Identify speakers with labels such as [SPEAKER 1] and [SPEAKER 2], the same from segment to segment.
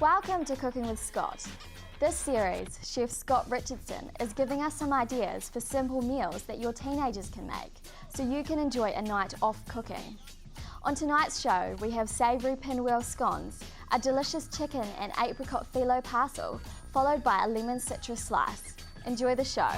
[SPEAKER 1] Welcome to Cooking with Scott. This series, Chef Scott Richardson is giving us some ideas for simple meals that your teenagers can make, so you can enjoy a night off cooking. On tonight's show, we have savoury pinwheel scones, a delicious chicken and apricot phyllo parcel, followed by a lemon citrus slice. Enjoy the show.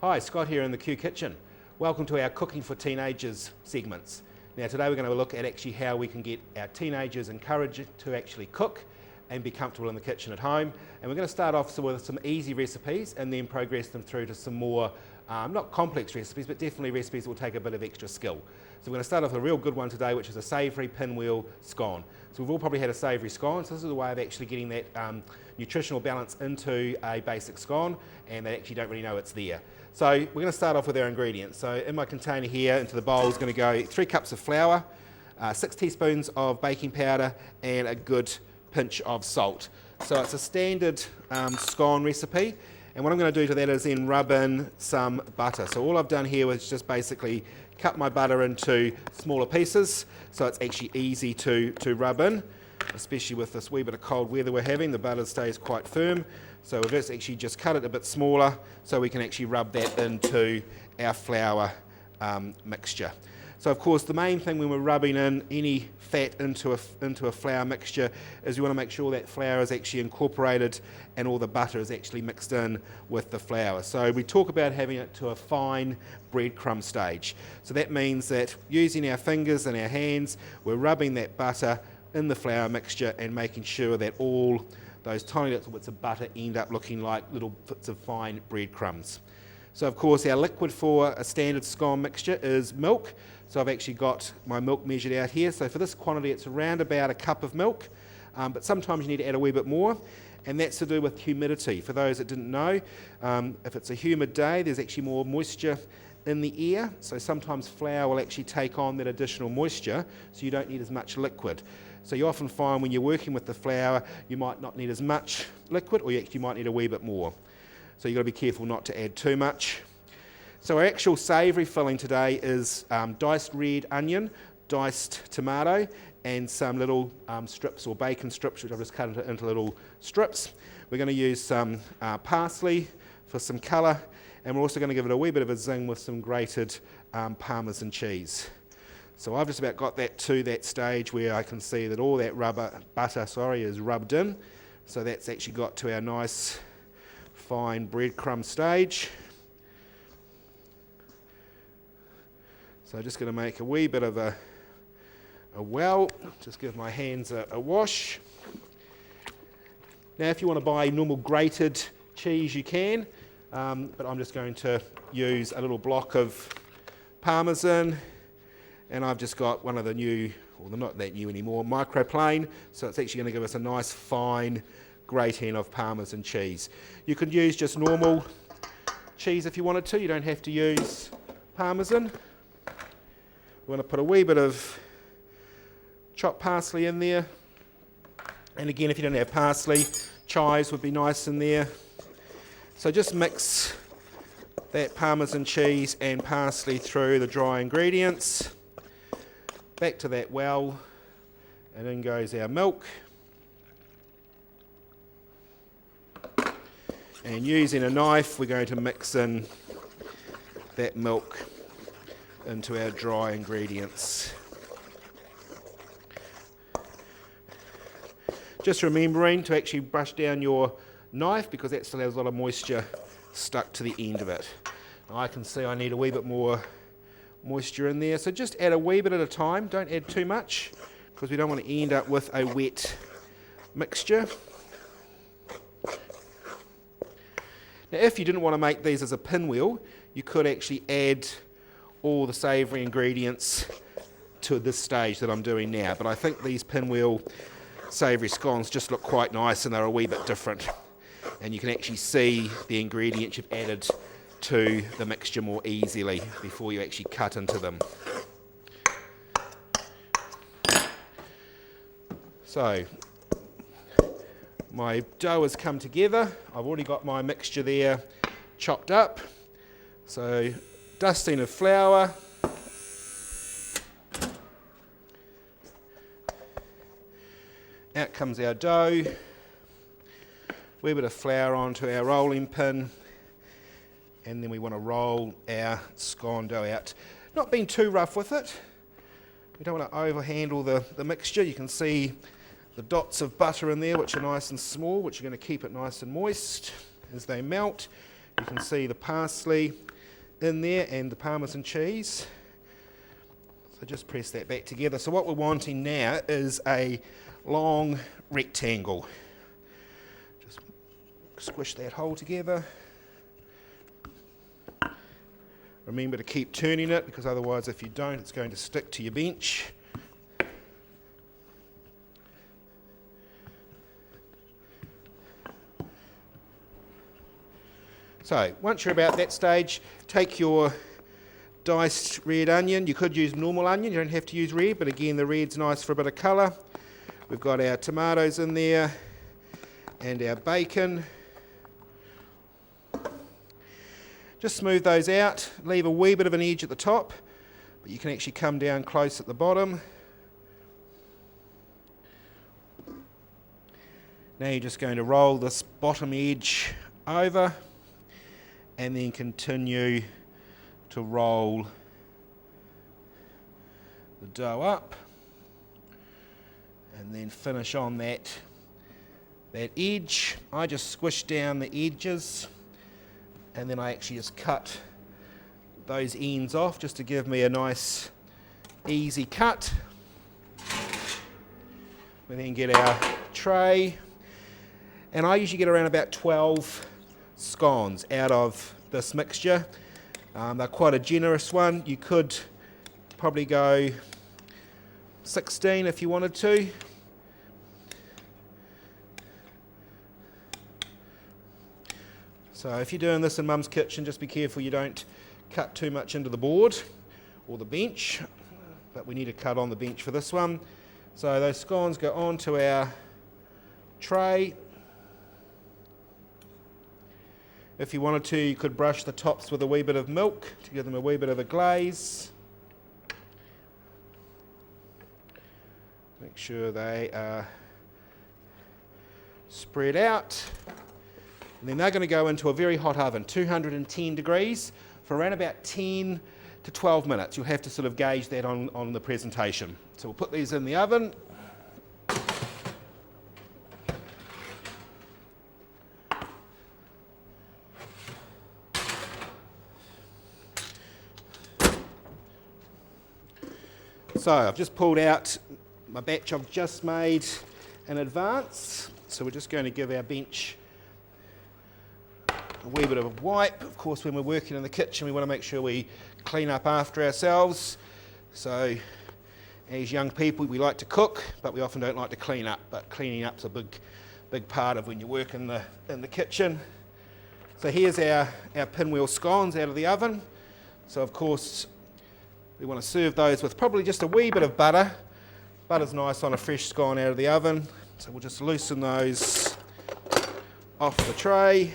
[SPEAKER 2] Hi, Scott here in the Q Kitchen. Welcome to our Cooking for Teenagers segments. Now today we're going to look at actually how we can get our teenagers encouraged to actually cook and be comfortable in the kitchen at home. And we're going to start off with some easy recipes and then progress them through to some more, not complex recipes, but definitely recipes that will take a bit of extra skill. So we're going to start off with a real good one today, which is a savoury pinwheel scone. So we've all probably had a savoury scone, so this is a way of actually getting that nutritional balance into a basic scone, and they actually don't really know it's there. So we're going to start off with our ingredients. So in my container here, into the bowl is going to go 3 cups of flour, 6 teaspoons of baking powder, and a good pinch of salt. So it's a standard scone recipe, and what I'm going to do to that is then rub in some butter. So all I've done here was just basically cut my butter into smaller pieces, so it's actually easy to rub in, especially with this wee bit of cold weather we're having. The butter stays quite firm, so we've actually just cut it a bit smaller so we can actually rub that into our flour mixture. So of course the main thing when we're rubbing in any fat into a flour mixture is you want to make sure that flour is actually incorporated and all the butter is actually mixed in with the flour. So we talk about having it to a fine breadcrumb stage. So that means that using our fingers and our hands, we're rubbing that butter in the flour mixture and making sure that all those tiny little bits of butter end up looking like little bits of fine breadcrumbs. So of course our liquid for a standard scone mixture is milk. So I've actually got my milk measured out here. So for this quantity it's around about a cup of milk, but sometimes you need to add a wee bit more, and that's to do with humidity. For those that didn't know, if it's a humid day there's actually more moisture in the air, so sometimes flour will actually take on that additional moisture, so you don't need as much liquid. So you often find when you're working with the flour you might not need as much liquid, or you actually might need a wee bit more. So you've got to be careful not to add too much. So our actual savoury filling today is diced red onion, diced tomato, and some little strips or bacon strips, which I've just cut into little strips. We're going to use some parsley for some colour, and we're also going to give it a wee bit of a zing with some grated Parmesan cheese. So I've just about got that to that stage where I can see that all that butter is rubbed in. So that's actually got to our nice fine breadcrumb stage. So I'm just going to make a wee bit of a well, just give my hands a wash. Now if you want to buy normal grated cheese you can, but I'm just going to use a little block of Parmesan, and I've just got one of the new, well they're not that new anymore, microplane, so it's actually going to give us a nice fine grating of Parmesan cheese. You could use just normal cheese if you wanted to, you don't have to use Parmesan. We're going to put a wee bit of chopped parsley in there, and again if you don't have parsley, chives would be nice in there. So just mix that Parmesan cheese and parsley through the dry ingredients. Back to that well, and in goes our milk. And using a knife, we're going to mix in that milk into our dry ingredients. Just remembering to actually brush down your knife because that still has a lot of moisture stuck to the end of it. Now I can see I need a wee bit more moisture in there, so just add a wee bit at a time, don't add too much because we don't want to end up with a wet mixture. Now if you didn't want to make these as a pinwheel, you could actually add all the savoury ingredients to this stage that I'm doing now, but I think these pinwheel savoury scones just look quite nice and they're a wee bit different, and you can actually see the ingredients you've added to the mixture more easily before you actually cut into them. So my dough has come together. I've already got my mixture there chopped up. So dusting of flour, out comes our dough. Wee bit of flour onto our rolling pin, and then we want to roll our scone dough out. Not being too rough with it. We don't want to overhandle the mixture. You can see the dots of butter in there, which are nice and small, which are going to keep it nice and moist as they melt. You can see the parsley in there and the Parmesan cheese. So just press that back together. So what we're wanting now is a long rectangle. Just squish that whole together. Remember to keep turning it, because otherwise if you don't, it's going to stick to your bench. So once you're about that stage, take your diced red onion. You could use normal onion, you don't have to use red, but again the red's nice for a bit of colour. We've got our tomatoes in there and our bacon. Just smooth those out, leave a wee bit of an edge at the top, but you can actually come down close at the bottom. Now you're just going to roll this bottom edge over and then continue to roll the dough up and then finish on that edge. I just squish down the edges and then I actually just cut those ends off just to give me a nice easy cut. We then get our tray, and I usually get around about 12 scones out of this mixture. They're quite a generous one. You could probably go 16 if you wanted to. So if you're doing this in Mum's kitchen, just be careful you don't cut too much into the board or the bench, but we need to cut on the bench for this one. So those scones go onto our tray. If you wanted to, you could brush the tops with a wee bit of milk to give them a wee bit of a glaze. Make sure they are spread out. And then they're going to go into a very hot oven, 210 degrees, for around about 10 to 12 minutes. You'll have to sort of gauge that on the presentation. So we'll put these in the oven. So I've just pulled out my batch I've just made in advance. So we're just going to give our bench a wee bit of a wipe. Of course, when we're working in the kitchen, we want to make sure we clean up after ourselves. So as young people, we like to cook, but we often don't like to clean up. But cleaning up's a big part of when you work in the kitchen. So here's our pinwheel scones out of the oven. So of course, we want to serve those with probably just a wee bit of butter. Butter's nice on a fresh scone out of the oven. So we'll just loosen those off the tray.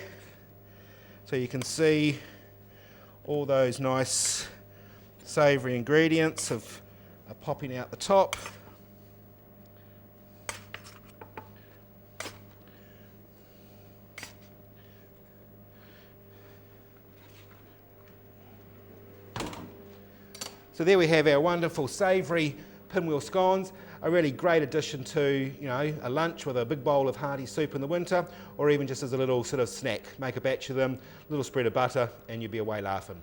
[SPEAKER 2] So you can see all those nice savoury ingredients are popping out the top. So there we have our wonderful savoury pinwheel scones, a really great addition to, a lunch with a big bowl of hearty soup in the winter, or even just as a little sort of snack. Make a batch of them, a little spread of butter, and you'll be away laughing.